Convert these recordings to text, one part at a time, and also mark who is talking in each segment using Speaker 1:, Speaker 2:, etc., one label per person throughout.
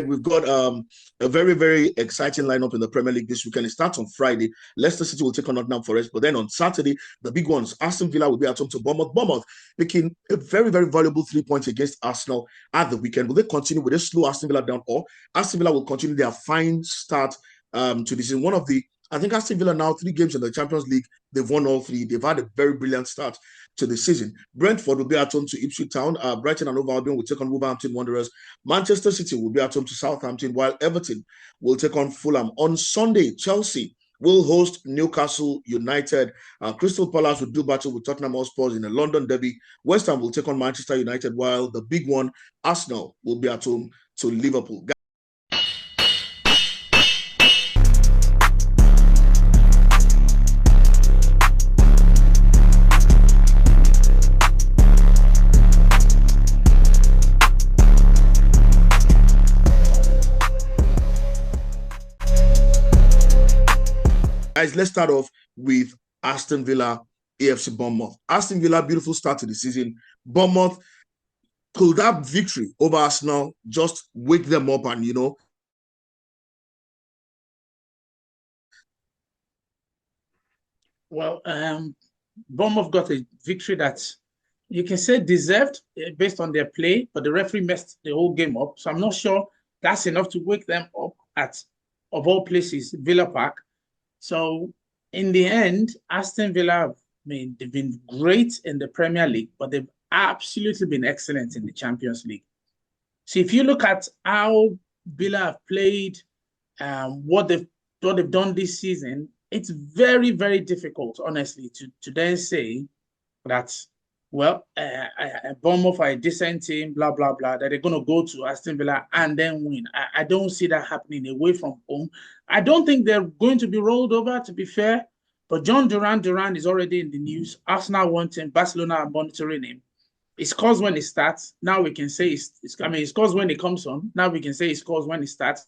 Speaker 1: we've got a very, very exciting lineup in the Premier League this weekend. It starts on Friday. Leicester City will take on Nottingham Forest. But then on Saturday, the big ones, Aston Villa will be at home to Bournemouth. Bournemouth making a very, very valuable 3 points against Arsenal at the weekend. Will they continue? Will they slow Aston Villa down? Or Aston Villa will continue their fine start to this? In one of the, I think Aston Villa now 3 games in the Champions League, they've won all 3. They've had a very brilliant start to the season. Brentford will be at home to Ipswich Town. Brighton and Hove Albion will take on Wolverhampton Wanderers. Manchester City will be at home to Southampton, while Everton will take on Fulham. On Sunday, Chelsea will host Newcastle United. Crystal Palace will do battle with Tottenham Hotspur in a London derby. West Ham will take on Manchester United, while the big one, Arsenal, will be at home to Liverpool. Guys, let's start off with Aston Villa, AFC Bournemouth. Aston Villa, beautiful start to the season. Bournemouth, could that victory over Arsenal just wake them up and,
Speaker 2: Well, Bournemouth got a victory that you can say deserved based on their play, but the referee messed the whole game up. So I'm not sure that's enough to wake them up at, of all places, Villa Park. So in the end, Aston Villa, they've been great in the Premier League, but they've absolutely been excellent in the Champions League. So if you look at how Villa have played, what they've done this season, it's very, very difficult, honestly, to then say that, well, Bournemouth are a decent team, blah, blah, blah, that they're going to go to Aston Villa and then win. I don't see that happening away from home. I don't think they're going to be rolled over, to be fair, but John Duran is already in the news. Arsenal want him, Barcelona are monitoring him. He scores when he starts. Now we can say, he scores when he comes on. Now we can say he scores when he starts.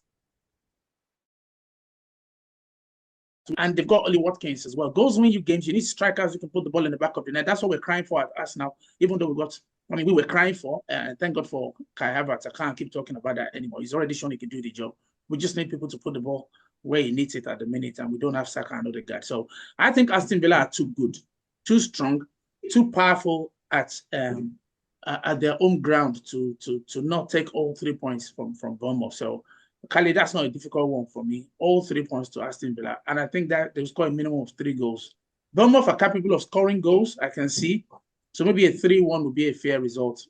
Speaker 2: And they've got Ollie Watkins as well. Goals win you games. You need strikers who can put the ball in the back of the net. That's what we're crying for at Arsenal, even though we were crying for. Thank God for Kai Havertz. I can't keep talking about that anymore. He's already shown he can do the job. We just need people to put the ball where he needs it at the minute, and we don't have Saka and Odegaard. So I think Aston Villa are too good, too strong, too powerful at their home ground to not take all 3 points from Bournemouth. So Khalid, that's not a difficult one for me. All 3 points to Aston Villa. And I think that they'll score a minimum of 3 goals. Bournemouth are capable of scoring goals, I can see. So maybe a 3-1 would be a fair result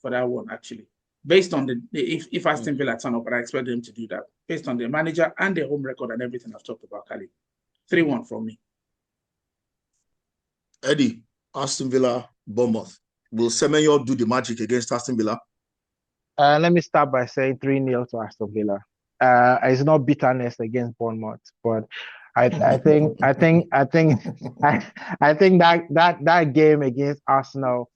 Speaker 2: for that one, actually. Based on if Aston Villa turn up, but I expect them to do that. Based on their manager and their home record and everything I've talked about, Khalid. 3-1 from me.
Speaker 1: Eddie, Aston Villa, Bournemouth. Will Semenyo do the magic against Aston Villa?
Speaker 3: Let me start by saying 3-0 to Aston Villa. It's not bitterness against Bournemouth, but I think that game against Arsenal,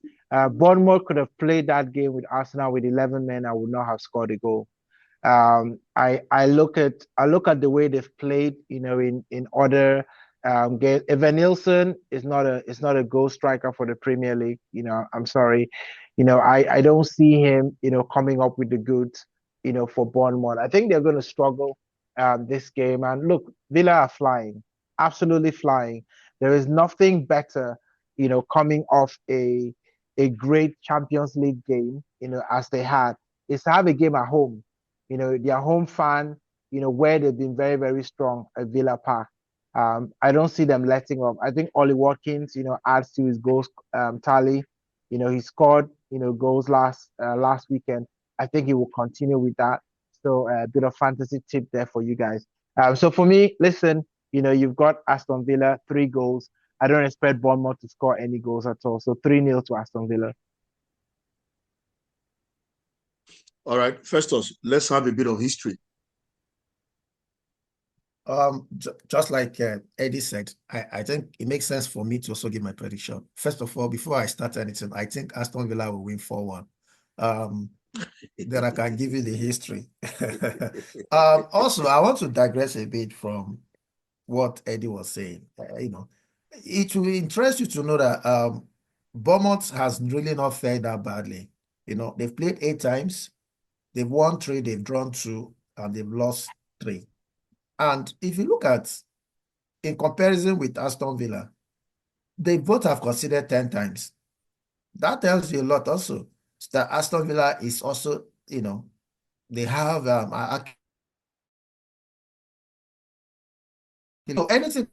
Speaker 3: Bournemouth could have played that game with Arsenal with 11 men and would not have scored a goal. I look at the way they've played, in other games. Evan Nilsson is not a goal striker for the Premier League. I'm sorry. I don't see him, coming up with the goods, for Bournemouth. I think they're going to struggle this game. And look, Villa are flying, absolutely flying. There is nothing better, coming off a great Champions League game, as they had, is to have a game at home. Their home fan, where they've been very, very strong at Villa Park. I don't see them letting up. I think Ollie Watkins, adds to his goals tally. He scored, goals last weekend. I think he will continue with that. So a bit of fantasy tip there for you guys. So for me, listen, you've got Aston Villa, 3 goals. I don't expect Bournemouth to score any goals at all. So 3-0 to Aston Villa.
Speaker 1: All right, Festus, let's have a bit of history.
Speaker 4: Just like Eddie said, I think it makes sense for me to also give my prediction. First of all, before I start anything, I think Aston Villa will win 4-1. Then I can give you the history. Also, I want to digress a bit from what Eddie was saying. It will interest you to know that Bournemouth has really not fared that badly. They've played 8 times. They've won 3, they've drawn 2, and they've lost 3. And if you look at, in comparison with Aston Villa, they both have conceded 10 times. That tells you a lot also. That Aston Villa is also, they have anything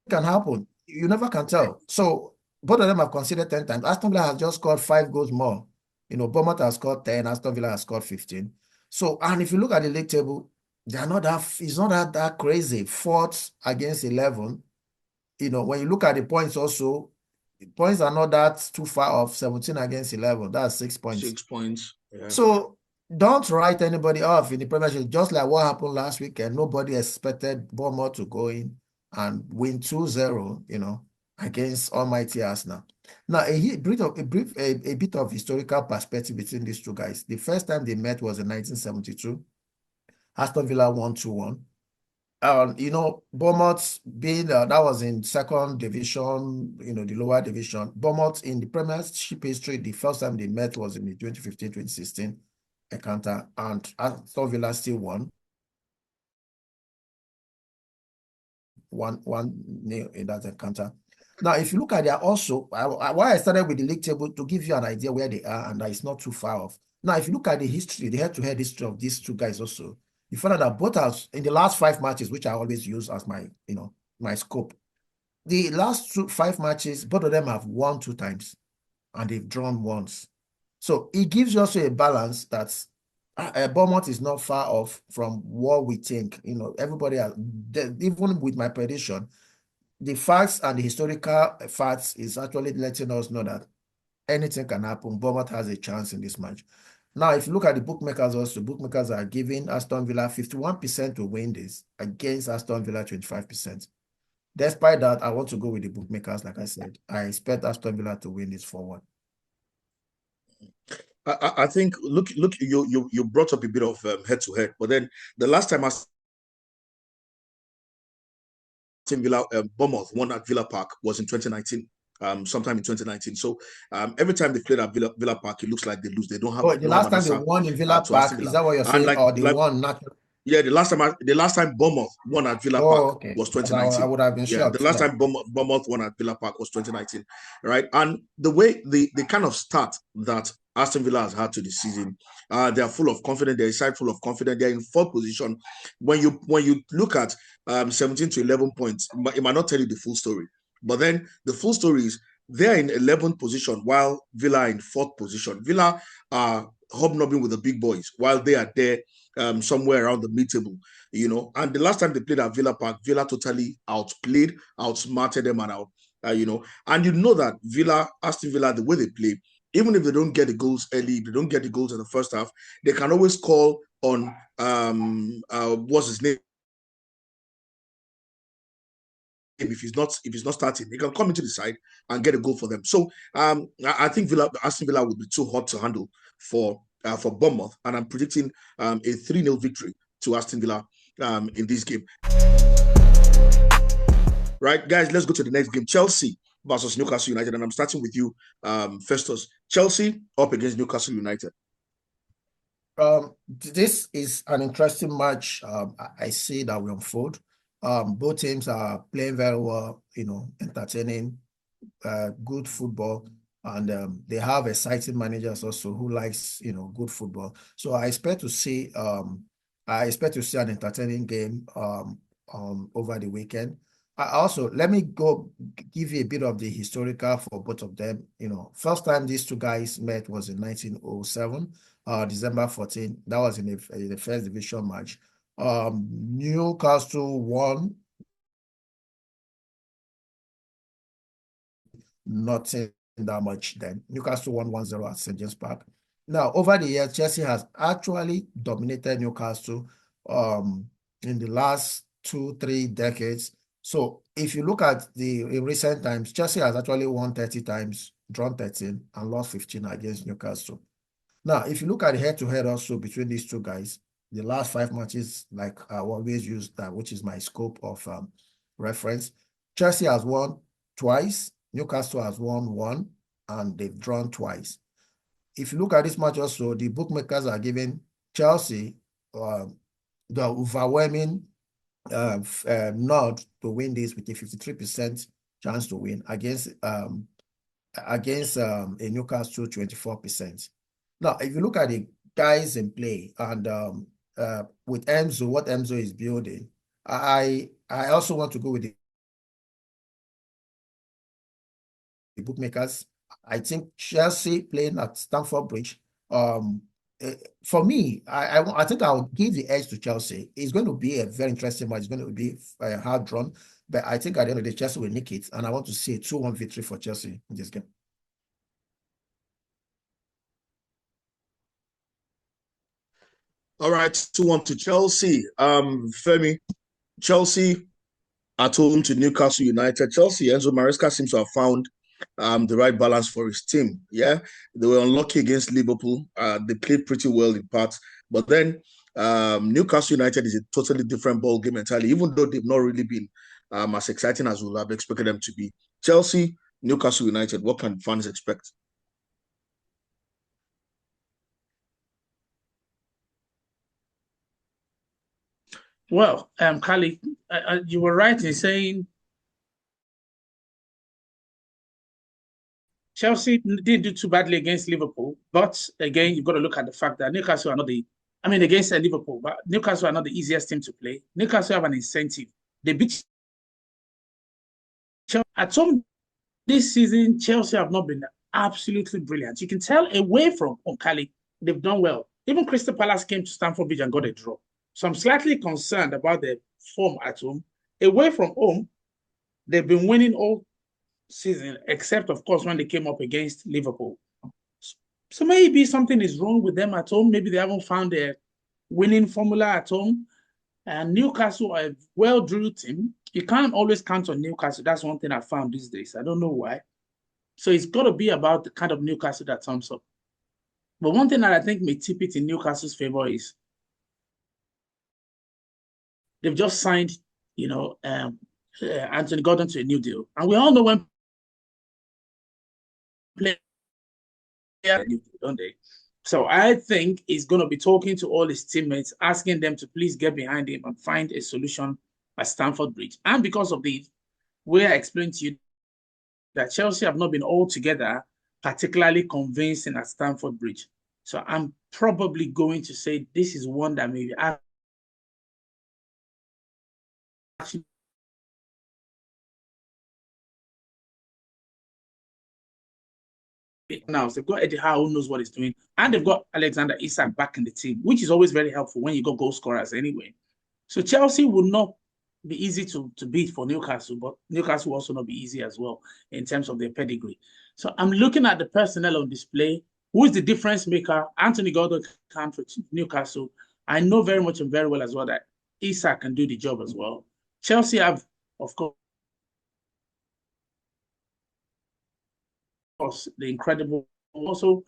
Speaker 4: can happen. You never can tell. So both of them have conceded 10 times. Aston Villa has just scored 5 goals more. Bournemouth has scored 10, Aston Villa has scored 15. So, and if you look at the league table, they're not it's not that crazy. 4th against 11. When you look at the points also, the points are not that too far off. 17 against 11. That's 6 points.
Speaker 1: 6 points. Yeah.
Speaker 4: So don't write anybody off in the Premiership. Just like what happened last weekend, nobody expected Bournemouth to go in and win 2-0, against almighty Arsenal. Now, a bit of historical perspective between these two guys. The first time they met was in 1972. Aston Villa won 2-1. Bournemouth being that was in 2nd division, the lower division. Bournemouth in the Premiership history, the first time they met was in the 2015-2016 encounter, and Aston Villa still won 1-0 in that encounter. Now, if you look at that also, why I started with the league table to give you an idea where they are, and that it's not too far off. Now, if you look at the history, the head-to-head history of these two guys also, you find out that both have, in the last 5 matches, which I always use as my, my scope, the last 5 matches, both of them have won 2 times, and they've drawn once. So it gives you also a balance that Bournemouth is not far off from what we think. Everybody has, even with my prediction, the facts and the historical facts is actually letting us know that anything can happen. Bournemouth has a chance in this match. Now, if you look at the bookmakers also, bookmakers are giving Aston Villa 51% to win this against Aston Villa 25%. Despite that, I want to go with the bookmakers. Like I said, I expect Aston Villa to win this 4-1.
Speaker 1: I think look, you brought up a bit of head-to-head, but then the last time Aston Villa Bournemouth won at Villa Park was in 2019. Sometime in 2019. So every time they played at Villa Park, it looks like they lose. They don't have.
Speaker 4: The last time they won in Villa Park, is that what you're saying? Or they won not?
Speaker 1: Yeah, the last time Bournemouth won at Villa Park was 2019.
Speaker 4: I would have been shocked.
Speaker 1: The last time Bournemouth won at Villa Park was 2019, right? And the way the kind of start that Aston Villa has had to the season, they are full of confidence. They're a side full of confidence. They're in 4th position. When you look at 17 to 11 points, it might not tell you the full story. But then the full story is they're in 11th position while Villa are in 4th position. Villa are hobnobbing with the big boys while they are there somewhere around the mid-table, And the last time they played at Villa Park, Villa totally outsmarted them and And that Aston Villa, the way they play, even if they don't get the goals early, if they don't get the goals in the first half, they can always call on what's his name? If he's not starting, he can come into the side and get a goal for them. So I think Aston Villa will be too hot to handle for Bournemouth, and I'm predicting a 3-0 victory to Aston Villa in this game. Right, guys, let's go to the next game. Chelsea versus Newcastle United, and I'm starting with you, Festus. Chelsea up against Newcastle United.
Speaker 4: This is an interesting match. I see that will unfold. Both teams are playing very well, entertaining, good football, and they have exciting managers also who likes, good football. So I expect to see an entertaining game over the weekend. Also, let me go give you a bit of the historical for both of them. First time these two guys met was in 1907, December 14. That was in the first division match. Newcastle won nothing that much then. Newcastle won 1-0 at St. James Park. Now, over the years, Chelsea has actually dominated Newcastle in the last 2-3 decades. So if you look at in recent times, Chelsea has actually won 30 times, drawn 13, and lost 15 against Newcastle. Now, if you look at the head-to-head also between these two guys, the last 5 matches, like I always use that, which is my scope of reference. Chelsea has won twice, Newcastle has won 1, and they've drawn twice. If you look at this match also, the bookmakers are giving Chelsea, the overwhelming nod to win this with a 53% chance to win against a Newcastle 24%. Now, if you look at the guys in play and with Enzo, what Enzo is building, I also want to go with the bookmakers. I think Chelsea playing at Stamford Bridge. For me, I think I'll give the edge to Chelsea. It's going to be a very interesting match. It's going to be hard drawn, but I think at the end of the day, Chelsea will nick it, and I want to see a 2-1 victory for Chelsea in this game.
Speaker 1: All right, 2-1 to Chelsea. Femi, Chelsea at home to Newcastle United. Chelsea, Enzo Maresca seems to have found the right balance for his team. Yeah, they were unlucky against Liverpool. They played pretty well in parts, but then Newcastle United is a totally different ball game entirely, even though they've not really been as exciting as we would have expected them to be. Chelsea, Newcastle United, what can fans expect?
Speaker 2: Well, Kali, you were right in saying Chelsea didn't do too badly against Liverpool, but again, you've got to look at the fact that Newcastle are not against Liverpool, but Newcastle are not the easiest team to play. Newcastle have an incentive. They beat Chelsea at home this season. Chelsea have not been absolutely brilliant. You can tell away from Kali, they've done well. Even Crystal Palace came to Stamford Bridge and got a draw. So I'm slightly concerned about their form at home. Away from home, they've been winning all season, except, of course, when they came up against Liverpool. So maybe something is wrong with them at home. Maybe they haven't found their winning formula at home. And Newcastle are a well-drilled team. You can't always count on Newcastle. That's one thing I found these days. I don't know why. So it's got to be about the kind of Newcastle that turns up. But one thing that I think may tip it in Newcastle's favor is they've just signed, Anthony Gordon to a new deal. And we all know when players, don't they? So I think he's going to be talking to all his teammates, asking them to please get behind him and find a solution at Stamford Bridge. And because of this, we I explained to you that Chelsea have not been altogether particularly convincing at Stamford Bridge. So I'm probably going to say this is one that maybe actually now. So they've got Eddie Howe who knows what he's doing, and they've got Alexander Isak back in the team, which is always very helpful when you got goal scorers anyway. So Chelsea will not be easy to beat for Newcastle, but Newcastle will also not be easy as well in terms of their pedigree. So I'm looking at the personnel on display. Who is the difference maker? Anthony Gordon can for Newcastle. I know very much and very well as well that Isak can do the job as well. Chelsea have, of course, the incredible, also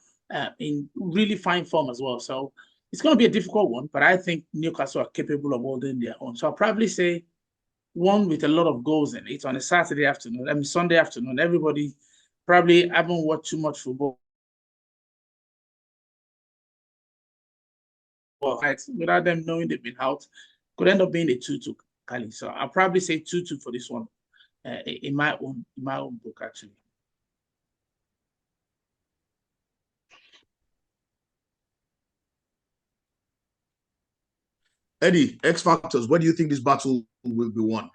Speaker 2: in really fine form as well. So it's going to be a difficult one, but I think Newcastle are capable of holding their own. So I'll probably say one with a lot of goals in it on a Saturday afternoon. I mean, Sunday afternoon. Everybody probably haven't watched too much football. Without them knowing they've been out, could end up being a 2-2, Kali. So I'll probably say 2-2 for this one in my own book, actually.
Speaker 1: Eddie, X factors. Where do you think this battle will be won?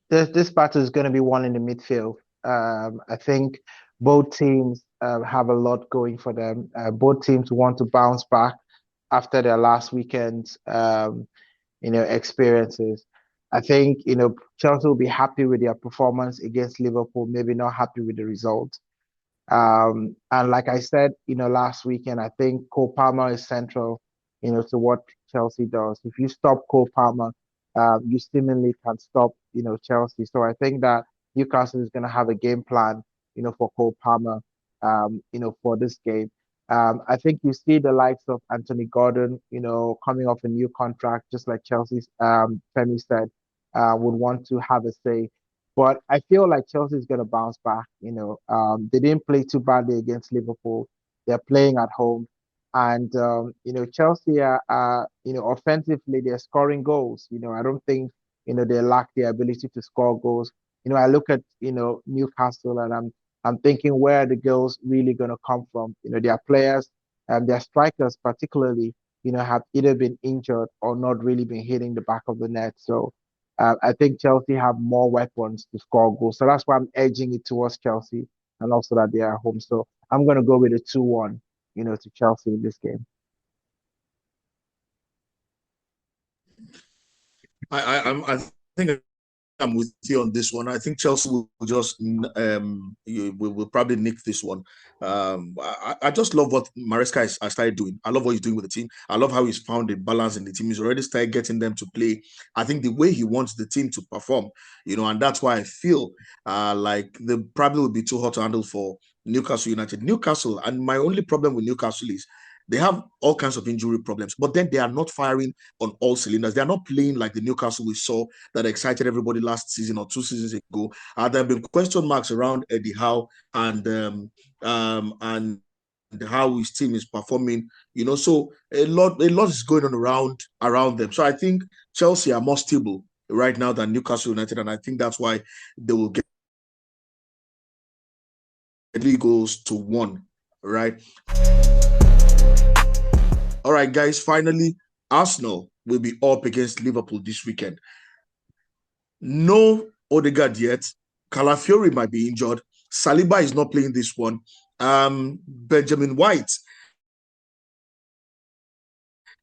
Speaker 3: This battle is going to be won in the midfield. I think both teams have a lot going for them. Both teams want to bounce back after their last weekend's, experiences. I think, Chelsea will be happy with their performance against Liverpool, maybe not happy with the result. And like I said, last weekend, I think Cole Palmer is central, to what Chelsea does. If you stop Cole Palmer, you seemingly can stop, Chelsea. So I think that Newcastle is going to have a game plan, for Cole Palmer, for this game. I think you see the likes of Anthony Gordon, coming off a new contract, just like Chelsea's Femi said, would want to have a say. But I feel like Chelsea is going to bounce back. They didn't play too badly against Liverpool. They're playing at home. And Chelsea are offensively they're scoring goals. I don't think they lack the ability to score goals. I look at Newcastle and I'm thinking where are the goals really going to come from. Their players and their strikers particularly have either been injured or not really been hitting the back of the net. So I think Chelsea have more weapons to score goals. So that's why I'm edging it towards Chelsea and also that they are home. So I'm going to go with a 2-1 to Chelsea in this game.
Speaker 1: I think I'm with you on this one. I think Chelsea will just will probably nick this one. I just love what Maresca has started doing. I love what he's doing with the team. I love how he's found a balance in the team. He's already started getting them to play. I think the way he wants the team to perform, and that's why I feel like they probably will be too hot to handle for Newcastle United. Newcastle, and my only problem with Newcastle is they have all kinds of injury problems, but then they are not firing on all cylinders. They are not playing like the Newcastle we saw that excited everybody last season or 2 seasons ago. There have been question marks around Eddie Howe and how his team is performing. So a lot is going on around them. So I think Chelsea are more stable right now than Newcastle United, and I think that's why they will get 3-1, right? All right, guys, finally, Arsenal will be up against Liverpool this weekend. No Odegaard yet. Calafiori might be injured. Saliba is not playing this one. Benjamin White,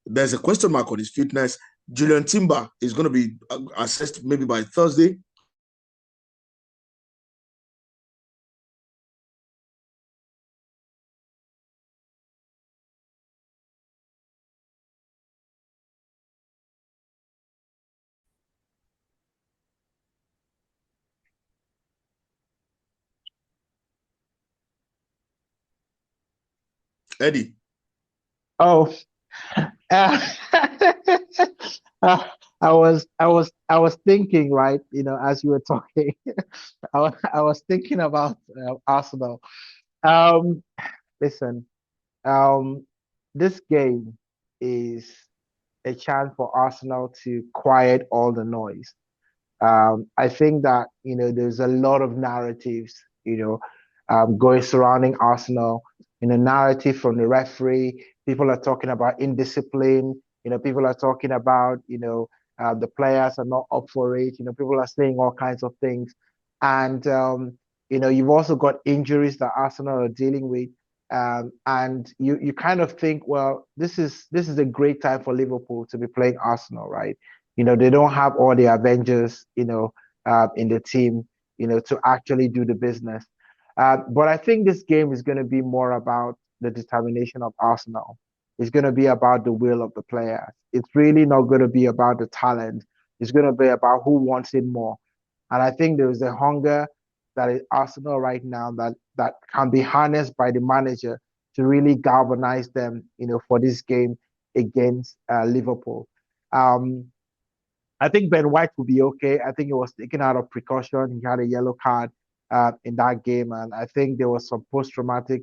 Speaker 1: there's a question mark on his fitness. Julian Timber is going to be assessed maybe by Thursday. Eddie.
Speaker 3: Oh, I was thinking, right, as you were talking, I was thinking about Arsenal. Um, Listen, this game is a chance for Arsenal to quiet all the noise. I think that there's a lot of narratives going surrounding Arsenal. Narrative from the referee. People are talking about indiscipline. People are talking about the players are not up for it. People are saying all kinds of things, and you've also got injuries that Arsenal are dealing with. And you kind of think, well, this is a great time for Liverpool to be playing Arsenal, right? They don't have all the Avengers, in the team, to actually do the business. But I think this game is going to be more about the determination of Arsenal. It's going to be about the will of the players. It's really not going to be about the talent. It's going to be about who wants it more. And I think there is a hunger that is Arsenal right now that can be harnessed by the manager to really galvanize them, for this game against Liverpool. I think Ben White will be okay. I think he was taken out of precaution. He had a yellow card in that game, and I think there was some post-traumatic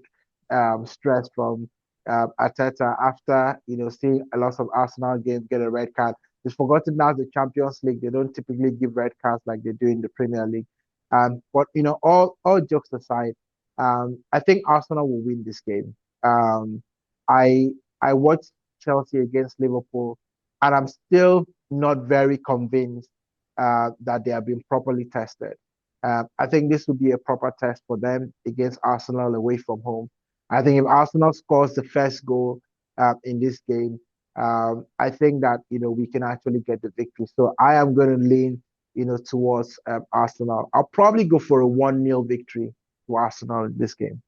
Speaker 3: stress from Arteta after seeing a lot of Arsenal games get a red card. It's forgotten now the Champions League. They don't typically give red cards like they do in the Premier League. But all jokes aside, I think Arsenal will win this game. I I watched Chelsea against Liverpool, and I'm still not very convinced that they have been properly tested. I think this would be a proper test for them against Arsenal away from home. I think if Arsenal scores the first goal in this game, I think that we can actually get the victory. So I am going to lean towards Arsenal. I'll probably go for a 1-0 victory to Arsenal in this game.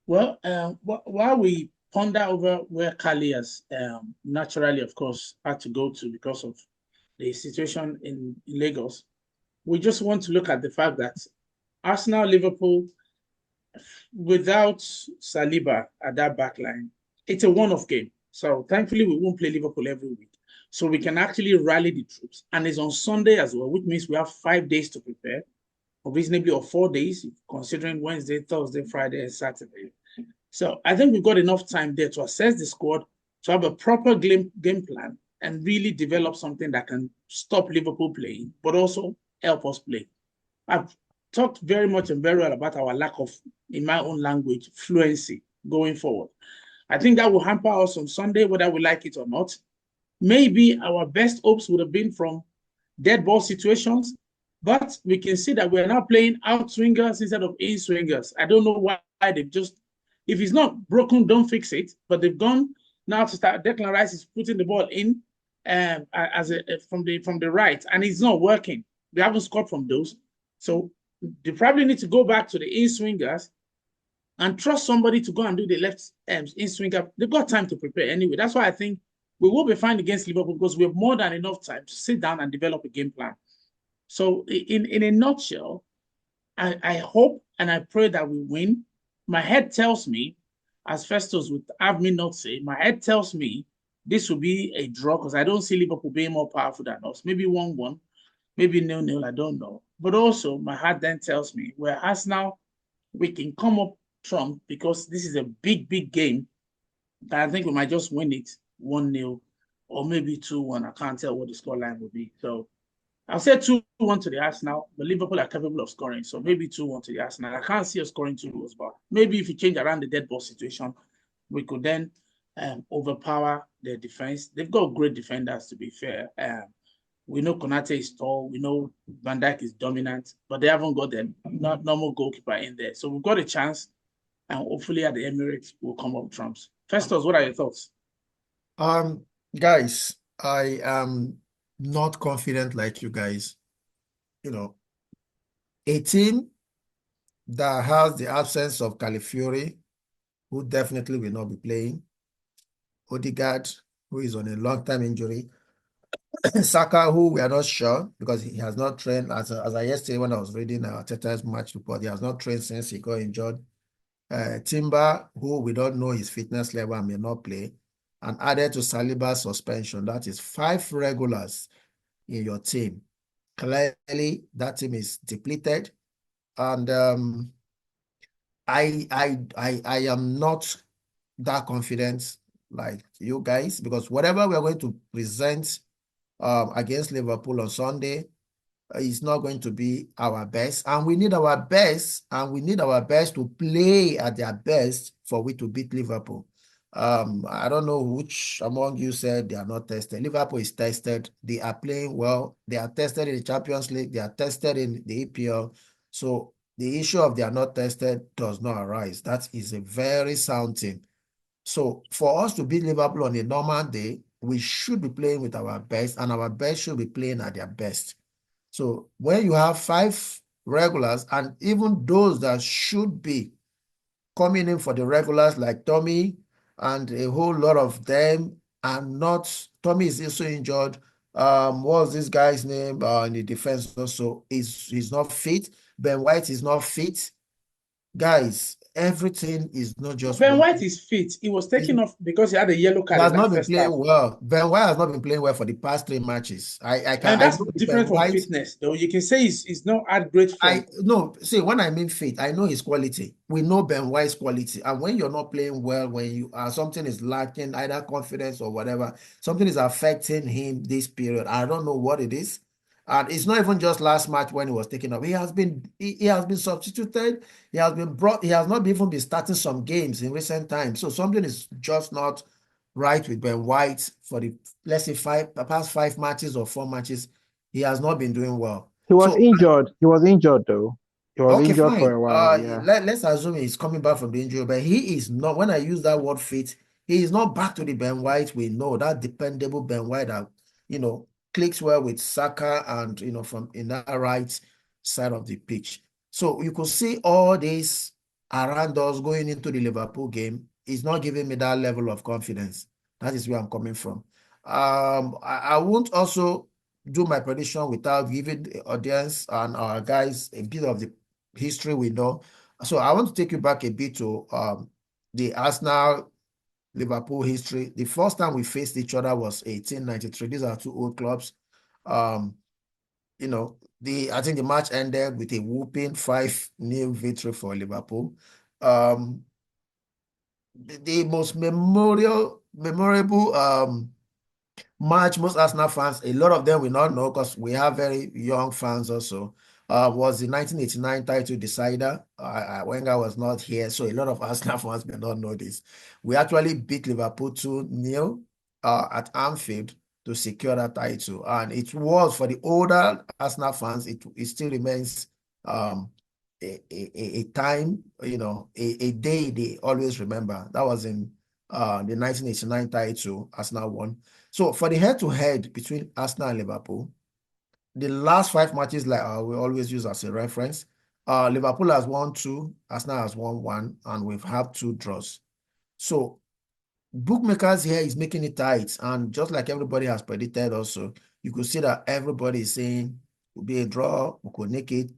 Speaker 2: Well, while we ponder over where Kali has naturally, of course, had to go to because of the situation in Lagos, we just want to look at the fact that Arsenal, Liverpool, without Saliba at that back line, it's a one-off game. So thankfully, we won't play Liverpool every week. so we can actually rally the troops. And it's on Sunday as well, which means we have 5 days to prepare, or reasonably, or 4 days, considering Wednesday, Thursday, Friday, and Saturday. So I think we've got enough time there to assess the squad, to have a proper game plan, and really develop something that can stop Liverpool playing, but also help us play. I've talked very much and very well about our lack of, in my own language, fluency going forward. I think that will hamper us on Sunday, whether we like it or not. Maybe our best hopes would have been from dead ball situations, but we can see that we're now playing out swingers instead of in swingers. I don't know why they've just, if it's not broken, don't fix it. But they've gone now to start. Declan Rice is putting the ball in from the right, and it's not working. We haven't scored from those, so they probably need to go back to the in swingers and trust somebody to go and do the left in swinger. They've got time to prepare anyway. That's why I think we will be fine against Liverpool, because we have more than enough time to sit down and develop a game plan. So in a nutshell, I hope and I pray that we win. My head tells me, as Festus would have me not say, my head tells me this will be a draw, because I don't see Liverpool being more powerful than us. Maybe 1-1, maybe 0-0, I don't know. But also, my heart then tells me, whereas now we can come up trump, because this is a big, big game, that I think we might just win it 1-0 or maybe 2-1. I can't tell what the scoreline will be. So I'll say 2-1 to the Arsenal, but Liverpool are capable of scoring. So maybe 2-1 to the Arsenal. I can't see us scoring 2 goals, but maybe if you change around the dead ball situation, we could then overpower their defense. They've got great defenders, to be fair. We know Konate is tall. We know Van Dijk is dominant, but they haven't got the normal goalkeeper in there. So we've got a chance, and hopefully at the Emirates will come up trumps. Festus, what are your thoughts?
Speaker 4: Guys, I am not confident like you guys. You know, a team that has the absence of Calafiori, who definitely will not be playing, Odegaard, who is on a long-time injury, Saka, who we are not sure because he has not trained, as I yesterday when I was reading Arteta's match report, he has not trained since he got injured. Timber, who we don't know his fitness level and may not play, and added to Saliba's suspension. That is 5 regulars in your team. Clearly, that team is depleted, and I am not that confident like you guys, because whatever we are going to present against Liverpool on Sunday is not going to be our best, and we need our best, to play at their best for we to beat Liverpool. I don't know which among you said they are not tested. Liverpool is tested. They are playing well. They are tested in the Champions League. They are tested in the EPL. So the issue of they are not tested does not arise. That is a very sound team. So for us to beat Liverpool on a normal day, we should be playing with our best, and our best should be playing at their best. So when you have 5 regulars, and even those that should be coming in for the regulars, like Tommy, and a whole lot of them are not. Tommy is also injured. What's this guy's name in the defense also? He's not fit. Ben White is not fit. Guys, everything is not just
Speaker 2: Ben White is fit. He was taken off because he had a yellow card.
Speaker 4: He has not been playing well. Ben White has not been playing well for the past 3 matches.
Speaker 2: And that's different from fitness, though. You can say he's not at great form.
Speaker 4: No, see, when I mean fit, I know his quality. We know Ben White's quality. And when you're not playing well, when you are something is lacking, either confidence or whatever, something is affecting him this period. I don't know what it is. And it's not even just last match when he was taken off. He has been substituted. He has been brought. He has not even been starting some games in recent times. So something is just not right with Ben White for the, let's say, past 5 matches or 4 matches. He has not been doing well.
Speaker 3: He was injured. He was injured though. He was injured
Speaker 4: fine.
Speaker 3: for a while. Yeah.
Speaker 4: Let's assume he's coming back from the injury, but he is not. When I use that word fit, he is not back to the Ben White we know. That dependable Ben White that clicks well with Saka and from in that right side of the pitch. So you could see all this around us going into the Liverpool game is not giving me that level of confidence. That is where I'm coming from. I won't also do my prediction without giving the audience and our guys a bit of the history we know. So I want to take you back a bit to the Arsenal Liverpool history. The first time we faced each other was 1893. These are two old clubs. You know, I think the match ended with a whooping 5-0 victory for Liverpool. The most memorable match most Arsenal fans, a lot of them will not know because we have very young fans also, was the 1989 title decider. Wenger was not here, so a lot of Arsenal fans may not know this. We actually beat Liverpool 2-0 at Anfield to secure that title. And it was, for the older Arsenal fans, it still remains a time, you know, a day they always remember. That was in the 1989 title Arsenal won. So for the head-to-head between Arsenal and Liverpool, the last 5 matches, like we always use as a reference, Liverpool has won 2, Arsenal has won 1, and we've had 2 draws. So bookmakers here is making it tight, and just like everybody has predicted also, you could see that everybody is saying it will be a draw, we could make it.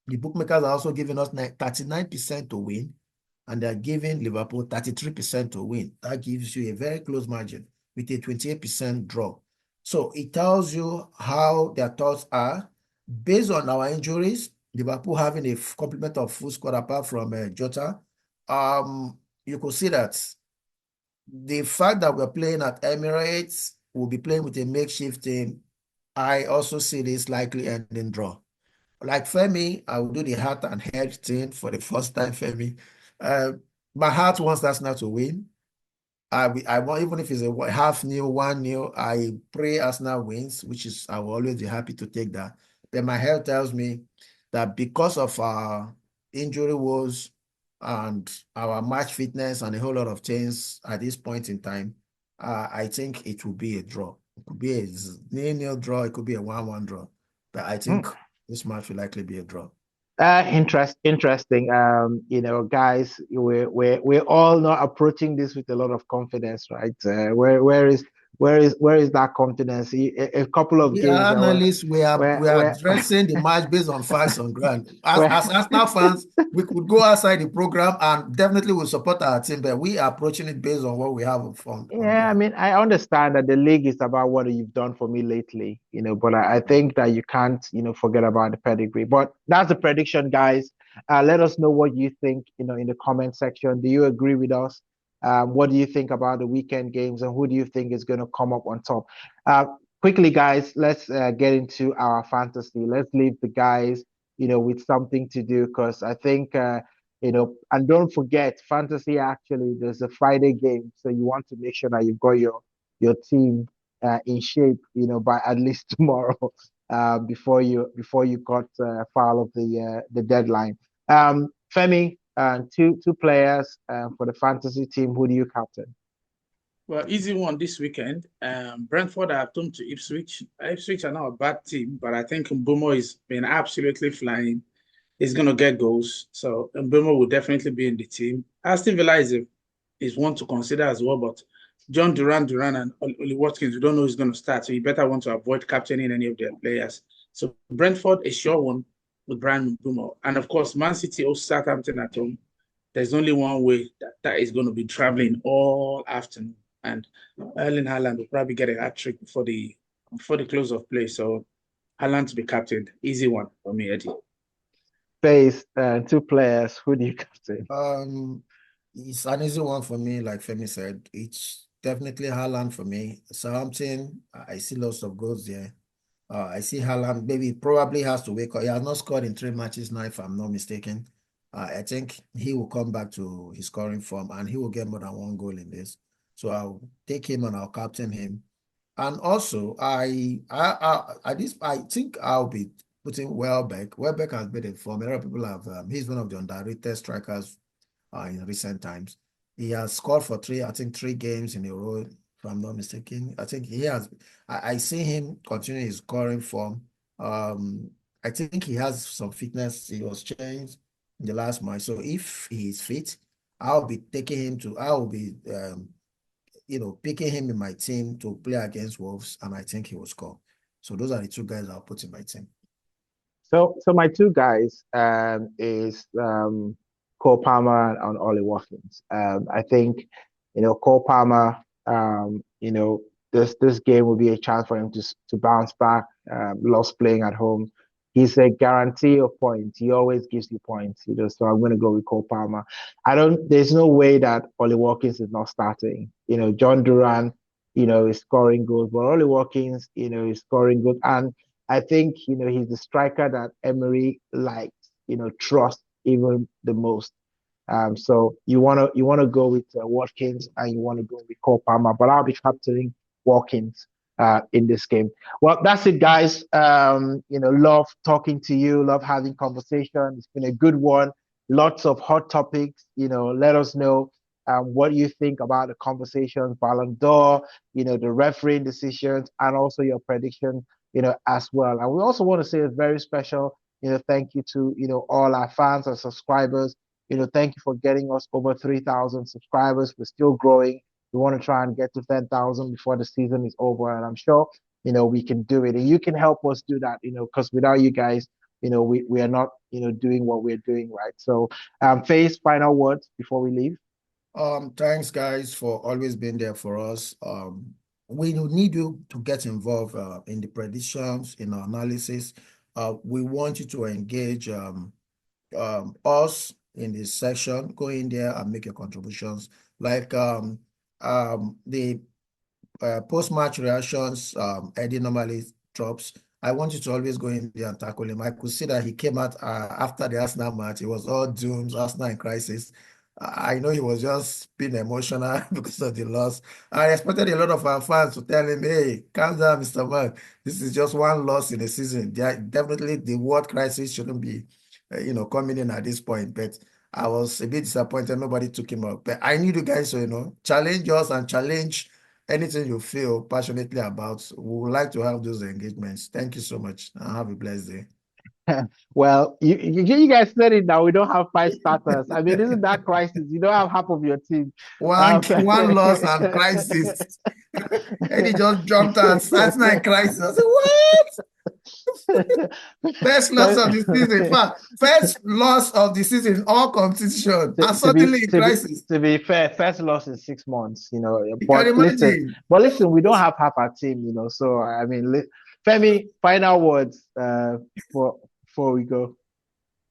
Speaker 4: The bookmakers are also giving us 39% to win, and they're giving Liverpool 33% to win. That gives you a very close margin with a 28% draw. So it tells you how their thoughts are. Based on our injuries, Liverpool having a complement of full squad apart from Jota, you could see that the fact that we're playing at Emirates, we'll be playing with a makeshift team. I also see this likely ending draw. Like Femi, I will do the heart and head thing for the first time, Femi. My heart wants Arsenal to win. I want, even if it's a 0.5-0, 1-0, I pray Arsenal wins, which is, I will always be happy to take that. But my heart tells me that because of our injury woes and our match fitness and a whole lot of things at this point in time, I think it will be a draw. It could be a 0-0 draw. It could be a 1-1 draw. But I think this match will likely be a draw.
Speaker 3: Interesting. You know, guys, we're all not approaching this with a lot of confidence, right? Where is that confidence? A couple of
Speaker 4: We
Speaker 3: games
Speaker 4: are
Speaker 3: that were
Speaker 4: analysts. We are addressing the match based on facts on ground. As Arsenal fans, we could go outside the program and definitely will support our team, but we are approaching it based on what we have on
Speaker 3: Yeah, I
Speaker 4: ground.
Speaker 3: mean, I understand that the league is about what you've done for me lately, you know, but I think that you can't, you know, forget about the pedigree. But that's the prediction, guys. Let us know what you think, you know, in the comment section. Do you agree with us? What do you think about the weekend games, and who do you think is going to come up on top? Quickly, guys, let's get into our fantasy. Let's leave the guys, you know, with something to do, because I think you know, and don't forget, fantasy actually, there's a Friday game, so you want to make sure that you've got your team in shape, you know, by at least tomorrow, before you got foul of the deadline. Femi, two players for the fantasy team. Who do you captain?
Speaker 2: Well, easy one this weekend. Brentford are at home to Ipswich. Ipswich are not a bad team, but I think Mbumo is been absolutely flying. He's going to get goals. So Mbumo will definitely be in the team. Aston Villa is one to consider as well, but John Duran and Oli Watkins, we don't know who's going to start. So you better want to avoid captaining any of their players. So Brentford, a sure one with Brian Mbumo. And of course, Man City or Southampton at home. There's only one way that is going to be traveling all afternoon. And Erling Haaland will probably get a hat trick before the close of play. So Haaland to be captained. Easy one for me, Eddie.
Speaker 3: Face two players. Who do you captain?
Speaker 4: It's an easy one for me, like Femi said. It's definitely Haaland for me. Southampton, I see lots of goals there. I see Haaland, maybe probably has to wake up. He has not scored in 3 matches now, if I'm not mistaken. I think he will come back to his scoring form and he will get more than 1 goal in this. So I'll take him and I'll captain him. And also, I think I'll be putting Welbeck. Welbeck has been in form. A lot of people have. He's one of the underrated strikers in recent times. He has scored for 3 games in a row, if I'm not mistaken. I think he has. I see him continue his scoring form. I think he has some fitness. He was changed in the last match. So if he is fit, I'll be taking him to. I will be picking him in my team to play against Wolves, and I think he will score. So those are the 2 guys I'll put in my team.
Speaker 3: So my 2 guys is Cole Palmer and Ollie Watkins. I think Cole Palmer, this game will be a chance for him to bounce back. Lost playing at home. He's a guarantee of points. He always gives you points, so I'm going to go with Cole Palmer. There's no way that Ollie Watkins is not starting. John Duran, is scoring goals, but Ollie Watkins, is scoring goals. And I think, he's the striker that Emery likes, trusts even the most. So you wanna go with Watkins and you want to go with Cole Palmer, but I'll be captaining Watkins in this game. Well, that's it, guys. Love talking to you, love having conversation. It's been a good one. Lots of hot topics. Let us know what you think about the conversations, Ballon d'Or, the refereeing decisions, and also your prediction, as well. And we also want to say a very special, thank you to all our fans and subscribers. Thank you for getting us over 3,000 subscribers. We're still growing. We want to try and get to 10,000 before the season is over. And I'm sure, we can do it. And you can help us do that, because without you guys, we are not, doing what we're doing, right? So, Faith, final words before we leave.
Speaker 4: Thanks, guys, for always being there for us. We need you to get involved in the predictions, in our analysis. We want you to engage us in this section. Go in there and make your contributions. Like the post-match reactions Eddie normally drops. I want you to always go in there and tackle him. I could see that he came out after the Arsenal match. It was all dooms, Arsenal in crisis. I know he was just being emotional because of the loss. I expected a lot of our fans to tell him, hey, calm down, Mr. Man. This is just one loss in the season. Definitely the world crisis shouldn't be coming in at this point. But I was a bit disappointed. Nobody took him up. But I need you guys to, challenge us and challenge anything you feel passionately about. We would like to have those engagements. Thank you so much. And have a blessed day.
Speaker 3: Well, you guys said it now. We don't have 5 starters. I mean, isn't that crisis? You don't have half of your team.
Speaker 4: One loss and crisis. And he just jumped out. That's not crisis. I said, what? First loss of the season. In fact, first loss of the season in all competition. And suddenly in crisis.
Speaker 3: To be fair, first loss in 6 months,
Speaker 4: You can imagine.
Speaker 3: Listen, we don't have half our team, so I mean, Femi, final words before we go.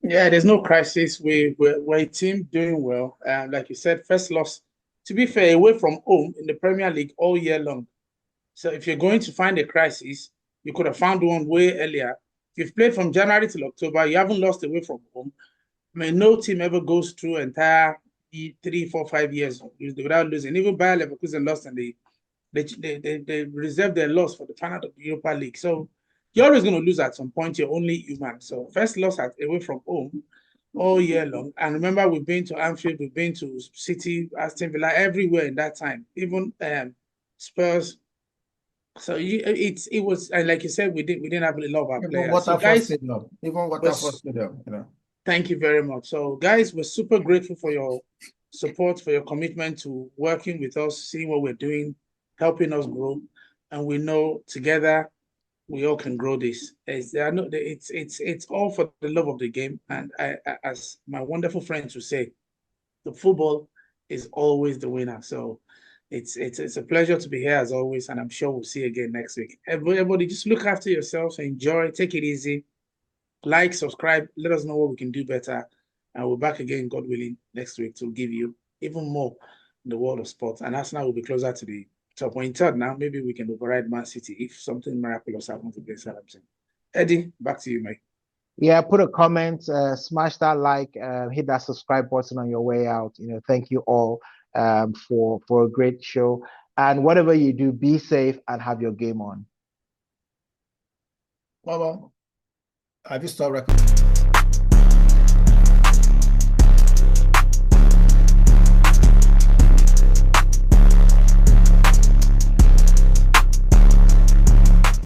Speaker 2: Yeah, there's no crisis. We're a team doing well. Like you said, first loss, to be fair, away from home in the Premier League all year long. So if you're going to find a crisis, you could have found one way earlier. If you've played from January till October, you haven't lost away from home. I mean, no team ever goes through entire 3, 4, 5 years without losing. Even Bayer Leverkusen lost and they reserved their loss for the final of the Europa League. So you're always going to lose at some point. You're only human. So first loss away from home all year long. And remember, we've been to Anfield, we've been to City, Aston Villa, everywhere in that time. Even Spurs. So it was, and like you said, we didn't have a lot of our players. So guys,
Speaker 4: even Waterford Stadium,
Speaker 2: Thank you very much. So guys, we're super grateful for your support, for your commitment to working with us, seeing what we're doing, helping us grow, and we know together we all can grow this. It's all for the love of the game, and I, as my wonderful friends would say, the football is always the winner. So it's a pleasure to be here as always, and I'm sure we'll see you again next week. Everybody, just look after yourselves, enjoy, take it easy, like, subscribe, let us know what we can do better, and we're back again, God willing, next week to give you even more in the world of sports. And Arsenal will be closer to the top. When third now, maybe we can override Man City if something miraculous happens against Southampton. Eddie, back to you, mate.
Speaker 3: Yeah, put a comment, smash that like, hit that subscribe button on your way out. Thank you all for a great show. And whatever you do, be safe and have your game on.
Speaker 4: Well, have you stopped recording?